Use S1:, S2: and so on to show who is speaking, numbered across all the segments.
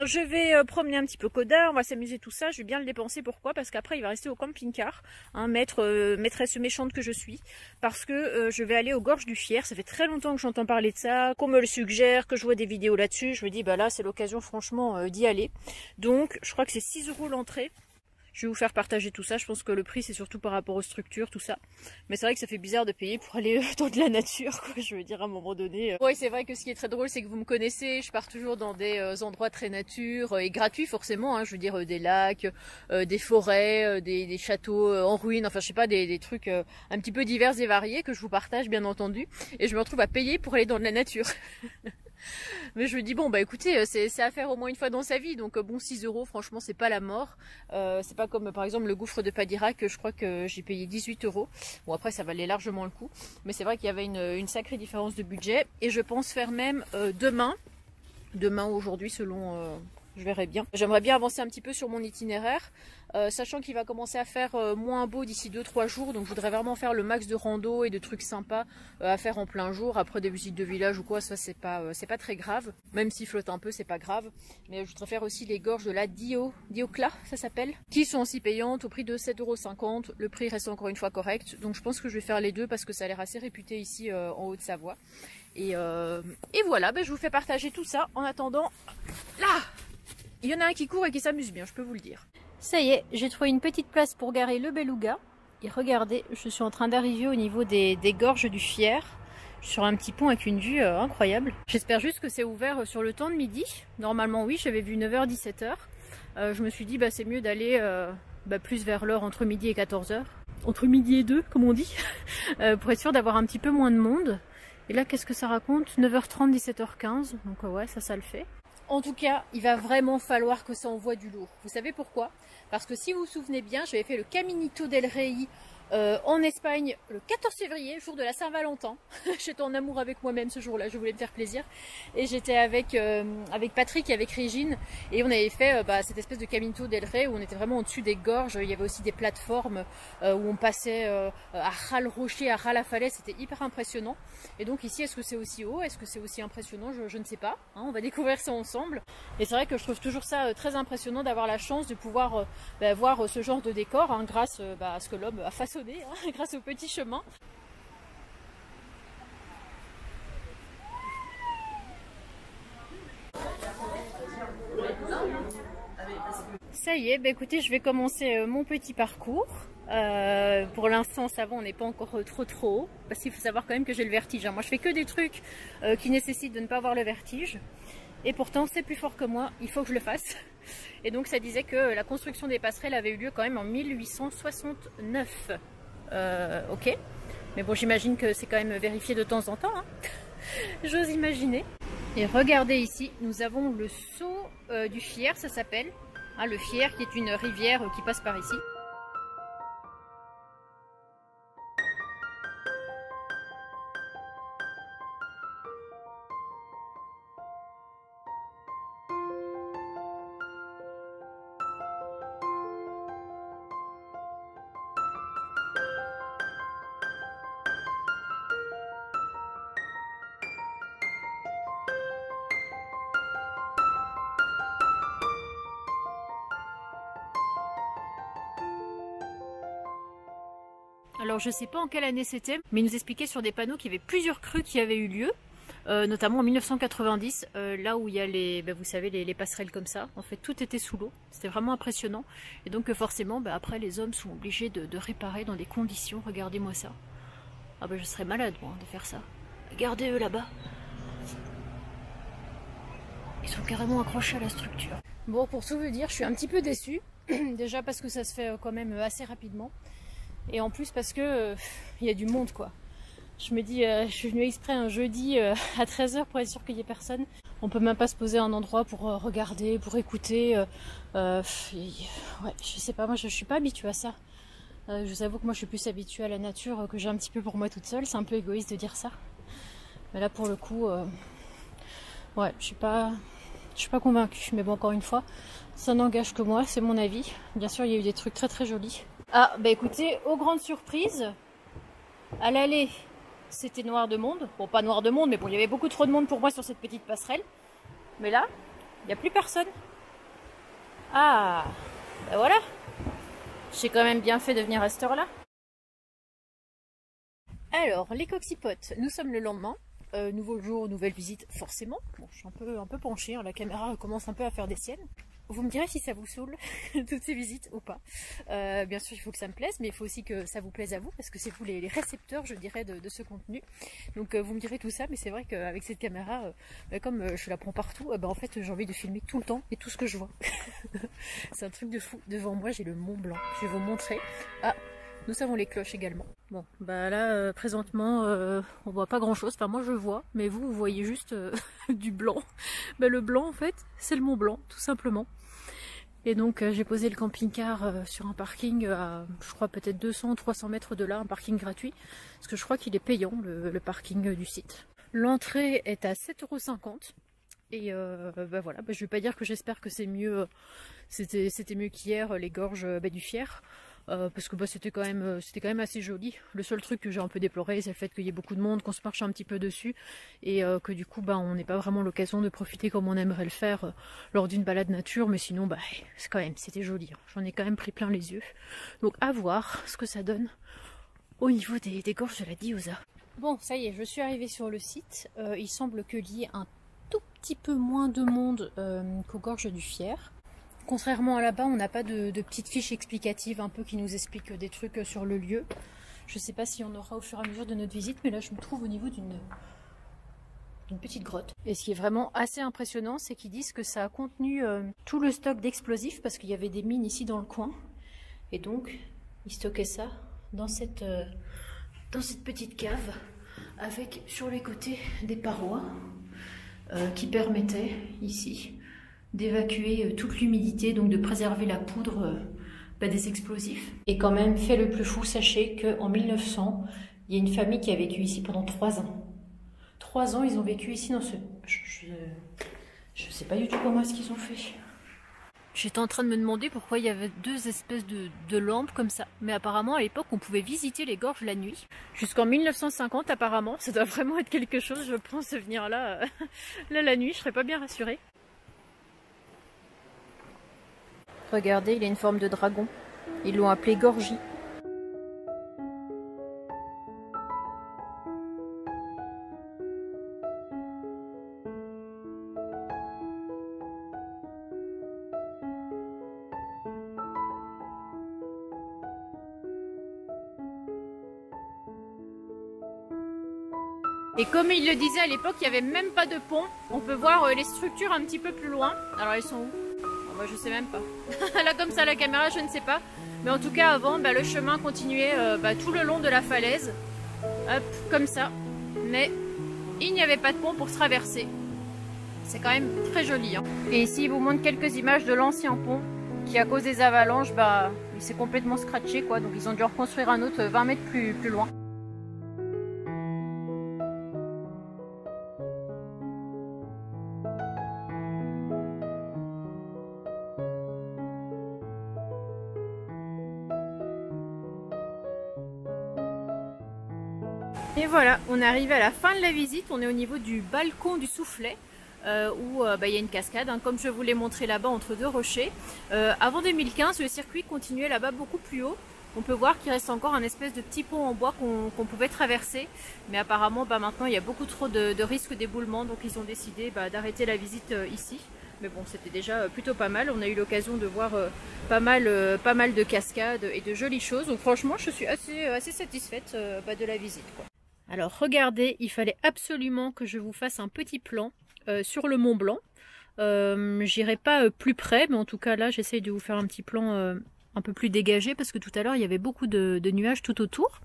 S1: Je vais promener un petit peu Coda, on va s'amuser tout ça, je vais bien le dépenser. Pourquoi? Parce qu'après il va rester au camping-car, hein, maîtresse méchante que je suis, parce que je vais aller aux Gorges du Fier. Ça fait très longtemps que j'entends parler de ça, qu'on me le suggère, que je vois des vidéos là-dessus. Je me dis bah là c'est l'occasion franchement d'y aller. Donc je crois que c'est 6 € l'entrée. Je vais vous faire partager tout ça, je pense que le prix c'est surtout par rapport aux structures, tout ça. Mais c'est vrai que ça fait bizarre de payer pour aller dans de la nature, quoi, je veux dire à un moment donné. Oui, c'est vrai que ce qui est très drôle c'est que vous me connaissez, je pars toujours dans des endroits très nature et gratuits forcément, hein, je veux dire des lacs, des forêts, des châteaux en ruine, enfin je sais pas, des trucs un petit peu divers et variés que je vous partage bien entendu. Et je me retrouve à payer pour aller dans de la nature. Mais je me dis bon bah écoutez c'est à faire au moins une fois dans sa vie, donc bon 6 € franchement c'est pas la mort, c'est pas comme par exemple le gouffre de Padirac que je crois que j'ai payé 18 €. Bon après ça valait largement le coup, mais c'est vrai qu'il y avait une sacrée différence de budget et je pense faire même demain ou aujourd'hui selon... je verrai bien. J'aimerais bien avancer un petit peu sur mon itinéraire, sachant qu'il va commencer à faire moins beau d'ici 2-3 jours. Donc je voudrais vraiment faire le max de rando et de trucs sympas à faire en plein jour. Après des visites de village ou quoi, ça c'est pas très grave. Même s'il flotte un peu, c'est pas grave. Mais je voudrais faire aussi les gorges de la Diocla, ça s'appelle, qui sont aussi payantes au prix de 7,50 €. Le prix reste encore une fois correct. Donc je pense que je vais faire les deux parce que ça a l'air assez réputé ici en Haute-Savoie. Et voilà, ben, je vous fais partager tout ça. En attendant, là, il y en a un qui court et qui s'amuse bien, je peux vous le dire. Ça y est, j'ai trouvé une petite place pour garer le Beluga. Et regardez, je suis en train d'arriver au niveau des gorges du Fier. Je suis sur un petit pont avec une vue incroyable. J'espère juste que c'est ouvert sur le temps de midi. Normalement oui, j'avais vu 9 h 17 h. Je me suis dit bah c'est mieux d'aller plus vers l'heure entre midi et 14 h. Entre midi et 2 comme on dit. Pour être sûr d'avoir un petit peu moins de monde. Et là, qu'est-ce que ça raconte? 9 h 30, 17 h 15. Donc ouais, ça le fait. En tout cas, il va vraiment falloir que ça envoie du lourd. Vous savez pourquoi? Parce que si vous vous souvenez bien, j'avais fait le Caminito del Rey en Espagne le 14 février, jour de la Saint-Valentin. J'étais en amour avec moi-même ce jour-là, je voulais me faire plaisir. Et j'étais avec Patrick et avec Régine. Et on avait fait cette espèce de Caminito del Rey où on était vraiment au-dessus des gorges. Il y avait aussi des plateformes où on passait à ras le rocher, à ras la falaise. C'était hyper impressionnant. Et donc ici, est-ce que c'est aussi haut? Est-ce que c'est aussi impressionnant? Je ne sais pas. Hein, on va découvrir ça ensemble. Et c'est vrai que je trouve toujours ça très impressionnant d'avoir la chance de pouvoir voir ce genre de décor hein, grâce à ce que l'homme a façonné. Grâce au petit chemin. Ça y est, bah écoutez, je vais commencer mon petit parcours. Pour l'instant, ça va, on n'est pas encore trop haut. Parce qu'il faut savoir quand même que j'ai le vertige. Hein. Moi, je fais que des trucs qui nécessitent de ne pas avoir le vertige. Et pourtant, c'est plus fort que moi, il faut que je le fasse. Et donc, ça disait que la construction des passerelles avait eu lieu quand même en 1869. Ok, mais bon j'imagine que c'est quand même vérifié de temps en temps, hein. J'ose imaginer. Et regardez ici, nous avons le saut du Fier, ça s'appelle, hein, le Fier qui est une rivière qui passe par ici. Alors je sais pas en quelle année c'était, mais il nous expliquait sur des panneaux qu'il y avait plusieurs crues qui avaient eu lieu, notamment en 1990, là où il y a vous savez, les passerelles comme ça. En fait, tout était sous l'eau. C'était vraiment impressionnant. Et donc forcément, après, les hommes sont obligés de réparer dans des conditions. Regardez-moi ça. Ah je serais malade, moi, de faire ça. Regardez eux là-bas. Ils sont carrément accrochés à la structure. Bon, pour tout vous dire, je suis un petit peu déçue. Déjà parce que ça se fait quand même assez rapidement. Et en plus parce que il y a du monde quoi. Je me dis, je suis venue exprès un jeudi à 13 h pour être sûr qu'il n'y ait personne. On peut même pas se poser à un endroit pour regarder, pour écouter. Ouais, je sais pas, moi je suis pas habituée à ça. Je vous avoue que moi je suis plus habituée à la nature que j'ai un petit peu pour moi toute seule. C'est un peu égoïste de dire ça. Mais là pour le coup, ouais, je suis pas convaincue. Mais bon, encore une fois, ça n'engage que moi, c'est mon avis. Bien sûr, il y a eu des trucs très jolis. Ah, bah écoutez, aux grandes surprises, à l'aller, c'était noir de monde. Bon, pas noir de monde, mais bon, il y avait beaucoup trop de monde pour moi sur cette petite passerelle. Mais là, il n'y a plus personne. Ah, ben voilà. J'ai quand même bien fait de venir à cette heure-là. Alors, les coccipotes, nous sommes le lendemain. Nouveau jour, nouvelle visite, forcément. Bon, je suis un peu penchée, hein, la caméra commence un peu à faire des siennes. Vous me direz si ça vous saoule, toutes ces visites ou pas. Bien sûr, il faut que ça me plaise, mais il faut aussi que ça vous plaise à vous, parce que c'est vous les récepteurs, je dirais, de ce contenu. Donc vous me direz tout ça, mais c'est vrai qu'avec cette caméra, comme je la prends partout, en fait j'ai envie de filmer tout le temps et tout ce que je vois. C'est un truc de fou. Devant moi, j'ai le Mont Blanc. Je vais vous montrer. Ah, nous avons les cloches également. Bon, bah là, présentement, on voit pas grand chose. Enfin, moi je vois, mais vous voyez juste du blanc. Bah, le blanc, en fait, c'est le Mont Blanc, tout simplement. Et donc, j'ai posé le camping-car sur un parking à, je crois, peut-être 200 300 mètres de là, un parking gratuit. Parce que je crois qu'il est payant, le parking du site. L'entrée est à 7,50 €. Et bah voilà, je vais pas dire que j'espère que c'est mieux, c'était mieux qu'hier, les gorges du Fier. Parce que c'était quand même assez joli. Le seul truc que j'ai un peu déploré, c'est le fait qu'il y ait beaucoup de monde, qu'on se marche un petit peu dessus et que du coup on n'ait pas vraiment l'occasion de profiter comme on aimerait le faire lors d'une balade nature, mais sinon c'était joli, hein. J'en ai quand même pris plein les yeux. Donc à voir ce que ça donne au niveau des gorges de la Diouza. Bon, ça y est, je suis arrivée sur le site. Il semble qu'il y ait un tout petit peu moins de monde qu'aux gorges du Fier. Contrairement à là-bas, on n'a pas de petites fiches explicatives un peu qui nous expliquent des trucs sur le lieu. Je ne sais pas si on aura au fur et à mesure de notre visite, mais là je me trouve au niveau d'une petite grotte. Et ce qui est vraiment assez impressionnant, c'est qu'ils disent que ça a contenu tout le stock d'explosifs, parce qu'il y avait des mines ici dans le coin. Et donc, ils stockaient ça dans cette petite cave, avec sur les côtés des parois qui permettaient ici d'évacuer toute l'humidité, donc de préserver la poudre des explosifs. Et quand même, fait le plus fou, sachez qu'en 1900, il y a une famille qui a vécu ici pendant 3 ans. 3 ans, ils ont vécu ici dans ce... Je sais pas du tout comment est-ce qu'ils ont fait. J'étais en train de me demander pourquoi il y avait 2 espèces de lampes comme ça. Mais apparemment, à l'époque, on pouvait visiter les gorges la nuit. Jusqu'en 1950, apparemment. Ça doit vraiment être quelque chose, je pense, venir là, là la nuit. Je serais pas bien rassurée. Regardez, il a une forme de dragon. Ils l'ont appelé Gorgie. Et comme il le disait à l'époque, il n'y avait même pas de pont. On peut voir les structures un petit peu plus loin. Alors elles sont où? Moi je sais même pas. Là comme ça la caméra je ne sais pas. Mais en tout cas avant le chemin continuait tout le long de la falaise. Hop, comme ça. Mais il n'y avait pas de pont pour se traverser. C'est quand même très joli. Hein. Et ici il vous montre quelques images de l'ancien pont qui à cause des avalanches il s'est complètement scratché quoi. Donc ils ont dû reconstruire un autre 20 mètres plus loin. Et voilà, on est arrivé à la fin de la visite, on est au niveau du balcon du Soufflet, où il y a une cascade, hein, comme je vous l'ai montré là-bas entre 2 rochers. Avant 2015, le circuit continuait là-bas beaucoup plus haut. On peut voir qu'il reste encore un espèce de petit pont en bois qu'on pouvait traverser. Mais apparemment, maintenant, il y a beaucoup trop de risques d'éboulement, donc ils ont décidé d'arrêter la visite ici. Mais bon, c'était déjà plutôt pas mal. On a eu l'occasion de voir pas mal de cascades et de jolies choses. Donc franchement, je suis assez satisfaite de la visite, quoi. Alors regardez, il fallait absolument que je vous fasse un petit plan sur le Mont Blanc. J'irai pas plus près, mais en tout cas là j'essaye de vous faire un petit plan un peu plus dégagé parce que tout à l'heure il y avait beaucoup de nuages tout autour.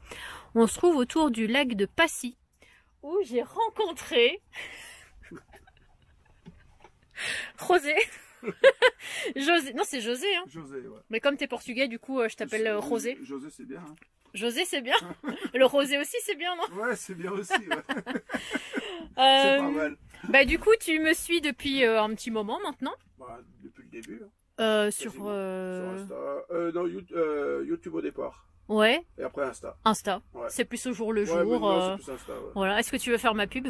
S1: On se trouve autour du lac de Passy où j'ai rencontré José. José, non c'est José hein. José, ouais. Mais comme t'es portugais du coup je t'appelle José.
S2: José c'est bien. Hein.
S1: José c'est bien. Le rosé aussi c'est bien non?
S2: Ouais c'est bien aussi. Ouais. C'est pas mal.
S1: Du coup tu me suis depuis un petit moment maintenant.
S2: Depuis le début.
S1: Sur
S2: Insta. Non, YouTube au départ.
S1: Ouais.
S2: Et après Insta.
S1: Insta.
S2: Ouais.
S1: C'est plus au jour le jour.
S2: C'est plus Insta, ouais.
S1: Voilà. Est-ce que tu veux faire ma pub?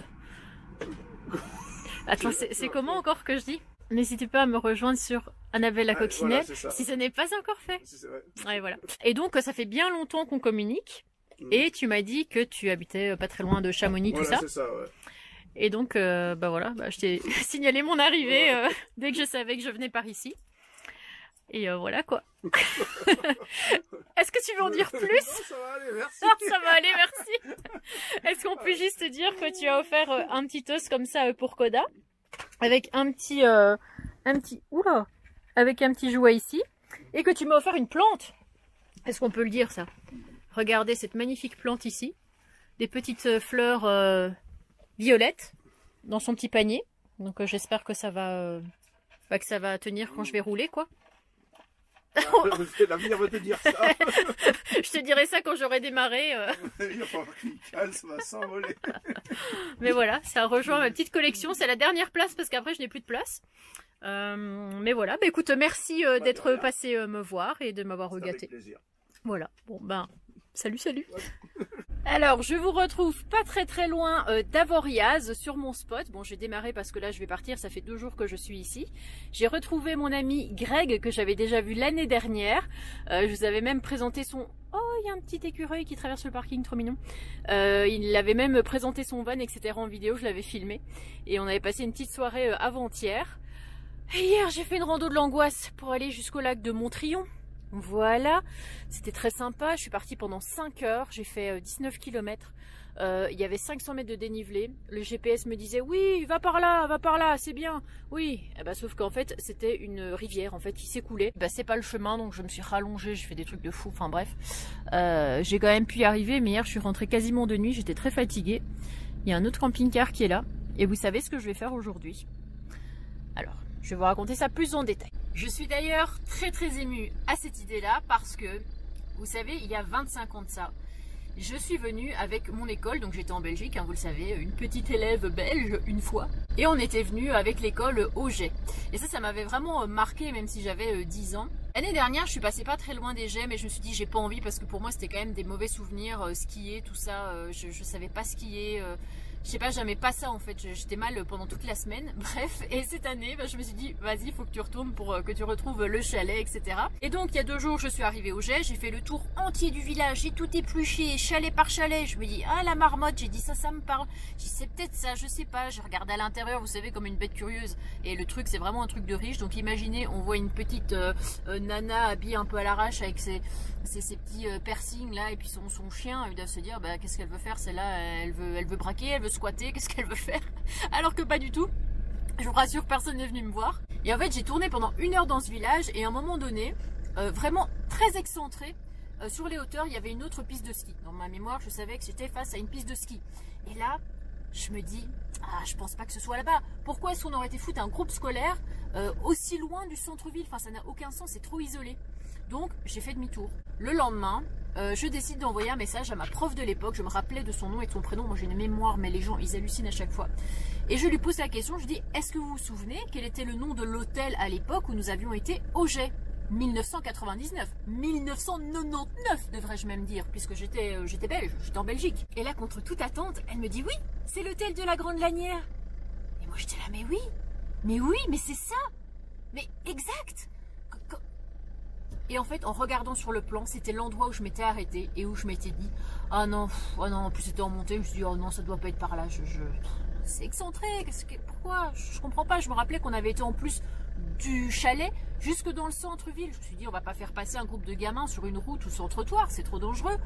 S1: Attends, c'est comment encore que je dis? N'hésitez pas à me rejoindre sur Annabelle la coccinelle,
S2: voilà,
S1: si ce n'est pas encore fait.
S2: Ouais.
S1: Ouais, voilà. Et donc, ça fait bien longtemps qu'on communique. Et tu m'as dit que tu habitais pas très loin de Chamonix,
S2: Voilà,
S1: tout ça.
S2: c'est ça, ouais.
S1: Et donc, bah voilà, bah, je t'ai signalé mon arrivée dès que je savais que je venais par ici. Et voilà quoi. Est-ce que tu veux en dire plus?
S2: Non, ça va aller, merci.
S1: Ça va aller, merci. Est-ce qu'on peut juste dire que tu as offert un petit os comme ça pour Koda, avec un petit oula, avec un petit jouet ici, et que tu m'as offert une plante. Est-ce qu'on peut le dire ça? Regardez cette magnifique plante ici, des petites fleurs violettes dans son petit panier. Donc j'espère que ça va tenir quand je vais rouler quoi.
S2: L'avenir va te dire ça.
S1: Je te dirai ça quand j'aurai démarré.
S2: Il va falloir qu'il cale, ça va s'envoler.
S1: Mais voilà, ça rejoint ma petite collection. C'est la dernière place parce qu'après je n'ai plus de place. Mais voilà, bah, écoute, merci d'être passé me voir et de m'avoir regâté.
S2: Avec plaisir.
S1: Voilà, bon ben, salut. Alors, je vous retrouve pas très loin d'Avoriaz sur mon spot. Bon, j'ai démarré parce que là, je vais partir. Ça fait 2 jours que je suis ici. J'ai retrouvé mon ami Greg que j'avais déjà vu l'année dernière. Je vous avais même présenté son... Oh, il y a un petit écureuil qui traverse le parking, trop mignon. Il avait même présenté son van, etc. en vidéo. Je l'avais filmé. Et on avait passé une petite soirée avant-hier. Et hier, j'ai fait une rando de l'angoisse pour aller jusqu'au lac de Montrion. Voilà, c'était très sympa, je suis partie pendant 5 heures, j'ai fait 19 km, il y avait 500 mètres de dénivelé, le GPS me disait oui, va par là, c'est bien, oui, et bah, sauf qu'en fait c'était une rivière en fait qui s'écoulait, bah, c'est pas le chemin donc je me suis rallongée, j'ai fait des trucs de fou, enfin bref, j'ai quand même pu y arriver, mais hier je suis rentrée quasiment de nuit, j'étais très fatiguée, il y a un autre camping-car qui est là, et vous savez ce que je vais faire aujourd'hui. Alors, je vais vous raconter ça plus en détail. Je suis d'ailleurs très émue à cette idée-là parce que, vous savez, il y a 25 ans de ça, je suis venue avec mon école, donc j'étais en Belgique, hein, vous le savez, une petite élève belge une fois, et on était venu avec l'école au Jet. Et ça m'avait vraiment marqué, même si j'avais 10 ans. L'année dernière, je suis passée pas très loin des Jets, mais je me suis dit j'ai pas envie parce que pour moi c'était quand même des mauvais souvenirs, skier, tout ça, je savais pas skier. Je sais pas, j'aimais pas ça en fait, j'étais mal pendant toute la semaine, bref, et cette année, bah, je me suis dit, vas-y, il faut que tu retournes pour que tu retrouves le chalet, etc. Et donc, il y a 2 jours, je suis arrivée au Jet, j'ai fait le tour entier du village, j'ai tout épluché, chalet par chalet, je me dis, ah la marmotte, j'ai dit ça me parle, j'ai dit c'est peut-être ça, je sais pas, je regarde à l'intérieur, vous savez, comme une bête curieuse, et le truc, c'est vraiment un truc de riche, donc imaginez, on voit une petite nana habillée un peu à l'arrache avec ses petits piercings là, et puis son chien, ils doivent se dire, bah, qu'est-ce qu'elle veut faire, celle-là, elle veut braquer, elle veut squatter, qu'est-ce qu'elle veut faire? Alors que pas du tout. Je vous rassure, personne n'est venu me voir. Et en fait, j'ai tourné pendant 1 heure dans ce village et à un moment donné, vraiment très excentré, sur les hauteurs, il y avait une autre piste de ski. Dans ma mémoire, je savais que j'étais face à une piste de ski. Et là, je me dis, ah, je pense pas que ce soit là-bas. Pourquoi est-ce qu'on aurait été foutre un groupe scolaire aussi loin du centre-ville? Enfin, ça n'a aucun sens, c'est trop isolé. Donc, j'ai fait demi-tour. Le lendemain, je décide d'envoyer un message à ma prof de l'époque. Je me rappelais de son nom et de son prénom. Moi, j'ai une mémoire, mais les gens, ils hallucinent à chaque fois. Et je lui pose la question, je dis, est-ce que vous vous souvenez quel était le nom de l'hôtel à l'époque où nous avions été au Jet? 1999, 1999 devrais-je même dire, puisque j'étais belge, j'étais en Belgique. Et là, contre toute attente, elle me dit, oui, c'est l'hôtel de la Grande Lanière. Et moi, j'étais là, mais oui, mais c'est ça. Mais exact. Et en fait, en regardant sur le plan, c'était l'endroit où je m'étais arrêtée et où je m'étais dit, ah non, en plus c'était en montée, je me suis dit, oh non, ça doit pas être par là, c'est excentré, pourquoi? Je comprends pas, je me rappelais qu'on avait été en plus du chalet jusque dans le centre-ville. Je me suis dit, on va pas faire passer un groupe de gamins sur une route ou sur un trottoir, c'est trop dangereux.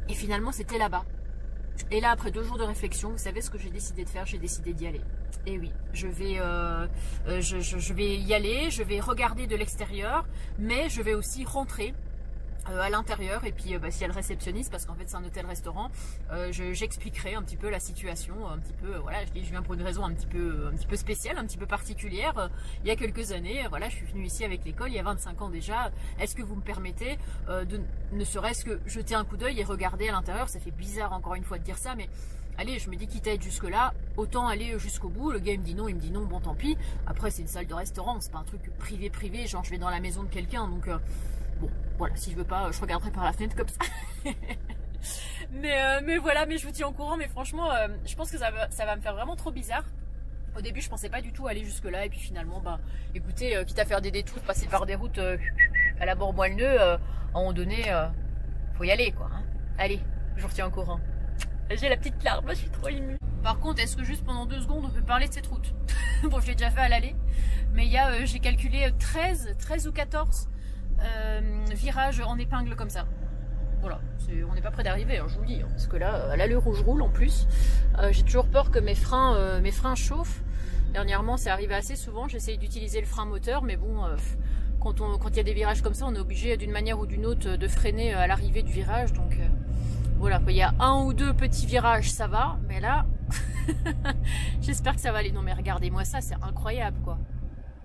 S1: Et finalement, c'était là-bas. Et là, après 2 jours de réflexion, vous savez ce que j'ai décidé de faire? J'ai décidé d'y aller. Et oui, je vais y aller, je vais regarder de l'extérieur, mais je vais aussi rentrer à l'intérieur. Et puis, s'il y a le réceptionniste, parce qu'en fait, c'est un hôtel-restaurant, j'expliquerai un petit peu la situation, un petit peu, voilà, je viens pour une raison un petit peu spéciale, un petit peu particulière. Il y a quelques années, voilà, je suis venue ici avec l'école, il y a 25 ans déjà. Est-ce que vous me permettez de ne serait-ce que jeter un coup d'œil et regarder à l'intérieur? Ça fait bizarre encore une fois de dire ça, mais allez, je me dis quitte à être jusque là, autant aller jusqu'au bout. Le gars il me dit non, bon tant pis. Après c'est une salle de restaurant, c'est pas un truc privé, genre je vais dans la maison de quelqu'un, donc bon, voilà, si je veux pas, je regarderai par la fenêtre comme ça. mais voilà, mais je vous tiens au courant, mais franchement, je pense que ça va me faire vraiment trop bizarre. Au début, je pensais pas du tout aller jusque là, et puis finalement, bah, écoutez, quitte à faire des détours, passer par des routes à la Bourg-Moelle-Neu, à un moment donné, faut y aller, quoi. Hein. Allez, je vous retiens au courant. J'ai la petite larme, je suis trop émue. Par contre, est-ce que juste pendant 2 secondes, on peut parler de cette route? Bon, je l'ai déjà fait à l'aller, mais il y a, j'ai calculé 13 ou 14 virages en épingle comme ça. Voilà, on n'est pas près d'arriver, hein, je vous le dis, hein, parce que là, à l'allure où je roule en plus, j'ai toujours peur que mes freins chauffent. Dernièrement, c'est arrivé assez souvent, j'essaye d'utiliser le frein moteur, mais bon, quand il y a des virages comme ça, on est obligé d'une manière ou d'une autre de freiner à l'arrivée du virage, donc voilà, il y a 1 ou 2 petits virages, ça va, mais là, j'espère que ça va aller. Non mais regardez-moi ça, c'est incroyable, quoi.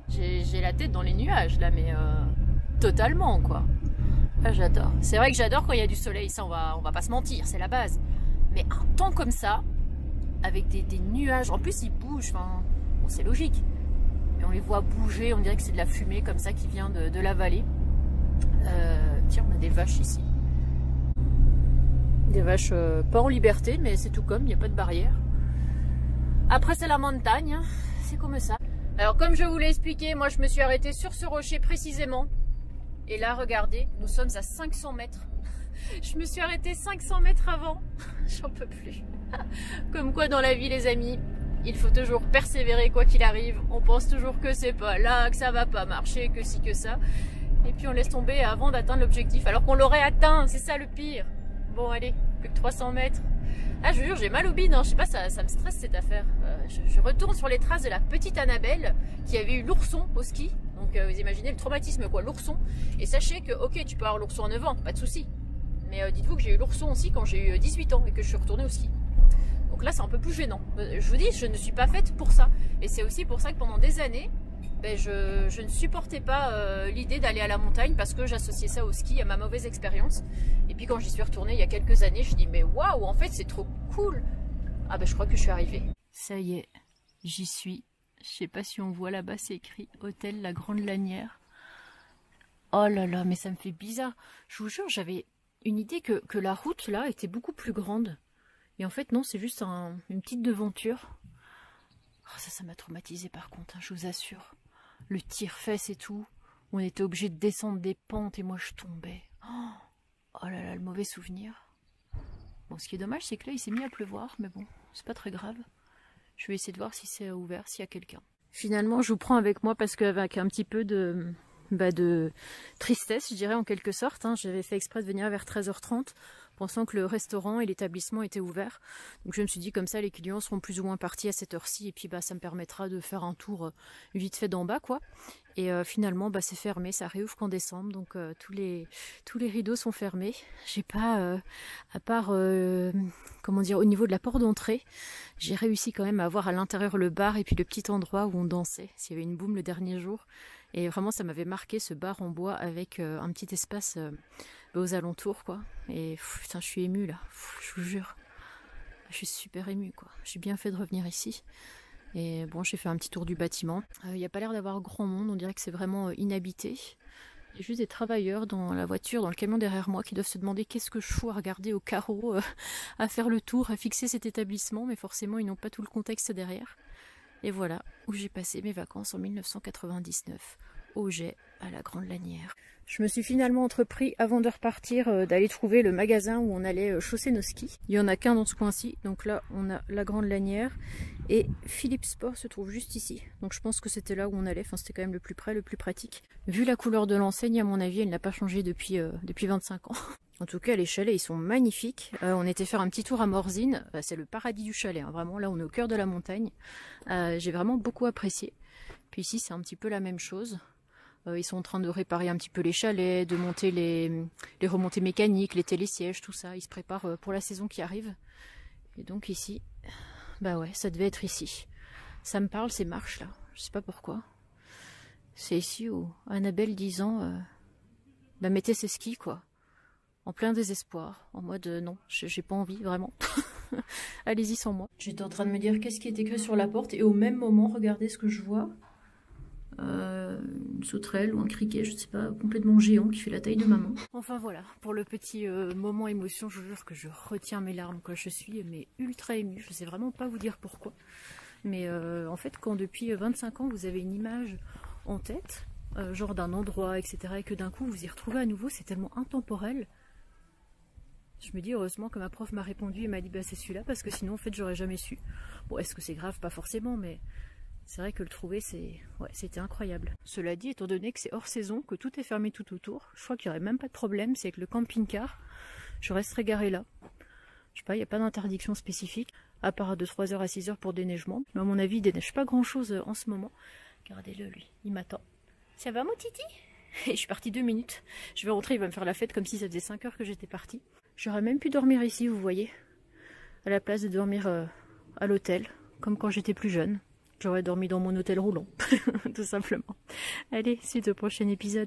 S1: J'ai la tête dans les nuages, là, mais totalement, quoi. Ah, j'adore. C'est vrai que j'adore quand il y a du soleil, ça, on va pas se mentir, c'est la base. Mais un temps comme ça, avec des nuages, en plus ils bougent, enfin, bon, c'est logique. Mais on les voit bouger, on dirait que c'est de la fumée comme ça qui vient de la vallée. Tiens, on a des vaches ici. Des vaches pas en liberté, mais c'est tout comme, il n'y a pas de barrière. Après, c'est la montagne, hein, c'est comme ça. Alors, comme je vous l'ai expliqué, moi je me suis arrêtée sur ce rocher précisément. Et là, regardez, nous sommes à 500 mètres. Je me suis arrêtée 500 mètres avant. J'en peux plus. Comme quoi, dans la vie, les amis, il faut toujours persévérer quoi qu'il arrive. On pense toujours que c'est pas là, que ça va pas marcher, que ci, que ça. Et puis on laisse tomber avant d'atteindre l'objectif. Alors qu'on l'aurait atteint, c'est ça le pire. Bon, allez, plus que 300 mètres. Ah, je vous jure, j'ai mal au bide, hein. Je sais pas, ça me stresse cette affaire. Je retourne sur les traces de la petite Annabelle qui avait eu l'ourson au ski. Donc vous imaginez le traumatisme, quoi, l'ourson. Et sachez que, ok, tu peux avoir l'ourson à 9 ans, pas de souci. Mais dites-vous que j'ai eu l'ourson aussi quand j'ai eu 18 ans et que je suis retournée au ski. Donc là, c'est un peu plus gênant. Je vous dis, je ne suis pas faite pour ça. Et c'est aussi pour ça que pendant des années, ben, je ne supportais pas l'idée d'aller à la montagne parce que j'associais ça au ski, à ma mauvaise expérience. Et puis quand j'y suis retournée il y a quelques années, je dis mais waouh, en fait c'est trop cool. Ah ben je crois que je suis arrivée. Ça y est, j'y suis. Je sais pas si on voit là-bas, c'est écrit Hôtel La Grande Lanière. Oh là là, mais ça me fait bizarre. Je vous jure, j'avais une idée que la route là était beaucoup plus grande. Et en fait non, c'est juste une petite devanture. Oh, ça m'a traumatisée par contre, hein, je vous assure. Le tire-fesse et tout, on était obligé de descendre des pentes et moi je tombais. Oh là là, le mauvais souvenir. Bon, ce qui est dommage, c'est que là il s'est mis à pleuvoir, mais bon, c'est pas très grave. Je vais essayer de voir si c'est ouvert, s'il y a quelqu'un. Finalement, je vous prends avec moi parce qu'avec un petit peu de tristesse, je dirais en quelque sorte, hein, j'avais fait exprès de venir vers 13h30, pensant que le restaurant et l'établissement étaient ouverts. Donc je me suis dit comme ça les clients seront plus ou moins partis à cette heure-ci et puis bah ça me permettra de faire un tour vite fait d'en bas quoi. Et finalement bah c'est fermé, ça réouvre qu'en décembre, donc tous les rideaux sont fermés. J'ai pas à part comment dire, au niveau de la porte d'entrée, j'ai réussi quand même à avoir à l'intérieur le bar et puis le petit endroit où on dansait, s'il y avait une boum le dernier jour. Et vraiment ça m'avait marqué ce bar en bois avec un petit espace aux alentours quoi. Et putain je suis émue là, je vous jure. Je suis super émue quoi. J'ai bien fait de revenir ici. Et bon j'ai fait un petit tour du bâtiment. Il n'y a pas l'air d'avoir grand monde, on dirait que c'est vraiment inhabité. Il y a juste des travailleurs dans la voiture, dans le camion derrière moi qui doivent se demander qu'est-ce que je fous à regarder au carreau, à faire le tour, à fixer cet établissement. Mais forcément ils n'ont pas tout le contexte derrière. Et voilà où j'ai passé mes vacances en 1999, au Jet, à la Grande Lanière. Je me suis finalement entrepris, avant de repartir, d'aller trouver le magasin où on allait chausser nos skis. Il n'y en a qu'un dans ce coin-ci, donc là on a la Grande Lanière et Philippe Sport se trouve juste ici. Donc je pense que c'était là où on allait, enfin c'était quand même le plus près, le plus pratique. Vu la couleur de l'enseigne, à mon avis, elle n'a pas changé depuis 25 ans. En tout cas, les chalets, ils sont magnifiques. On était faire un petit tour à Morzine. C'est le paradis du chalet, hein. Vraiment. Là, on est au cœur de la montagne. J'ai vraiment beaucoup apprécié. Puis ici, c'est un petit peu la même chose. Ils sont en train de réparer un petit peu les chalets, de monter les remontées mécaniques, les télésièges, tout ça. Ils se préparent pour la saison qui arrive. Et donc ici, bah ouais, ça devait être ici. Ça me parle, ces marches là. Je sais pas pourquoi. C'est ici où Annabelle disant bah mettez ses skis quoi. En plein désespoir, en mode non, j'ai pas envie vraiment. Allez-y sans moi. J'étais en train de me dire qu'est-ce qui est écrit sur la porte et au même moment, regardez ce que je vois. Une sauterelle ou un criquet, je sais pas, complètement géant qui fait la taille de maman. Enfin voilà, pour le petit moment émotion, je vous jure que je retiens mes larmes quoi. Je suis mais ultra émue, je sais vraiment pas vous dire pourquoi. Mais en fait, quand depuis 25 ans, vous avez une image en tête, genre d'un endroit, etc., et que d'un coup, vous y retrouvez à nouveau, c'est tellement intemporel. Je me dis heureusement que ma prof m'a répondu et m'a dit bah c'est celui-là, parce que sinon, en fait, j'aurais jamais su. Bon, est-ce que c'est grave? Pas forcément, mais c'est vrai que le trouver, c'était incroyable. Cela dit, étant donné que c'est hors saison, que tout est fermé tout autour, je crois qu'il n'y aurait même pas de problème, c'est avec le camping-car, je resterai garée là. Je sais pas, il n'y a pas d'interdiction spécifique, à part de 3h à 6h pour déneigement. Mais à mon avis, il déneige pas grand-chose en ce moment. Regardez-le, lui, il m'attend. Ça va, mon titi? Et je suis partie 2 minutes. Je vais rentrer, il va me faire la fête comme si ça faisait 5 heures que j'étais partie. J'aurais même pu dormir ici, vous voyez, à la place de dormir à l'hôtel, comme quand j'étais plus jeune. J'aurais dormi dans mon hôtel roulant, tout simplement. Allez, suite au prochain épisode.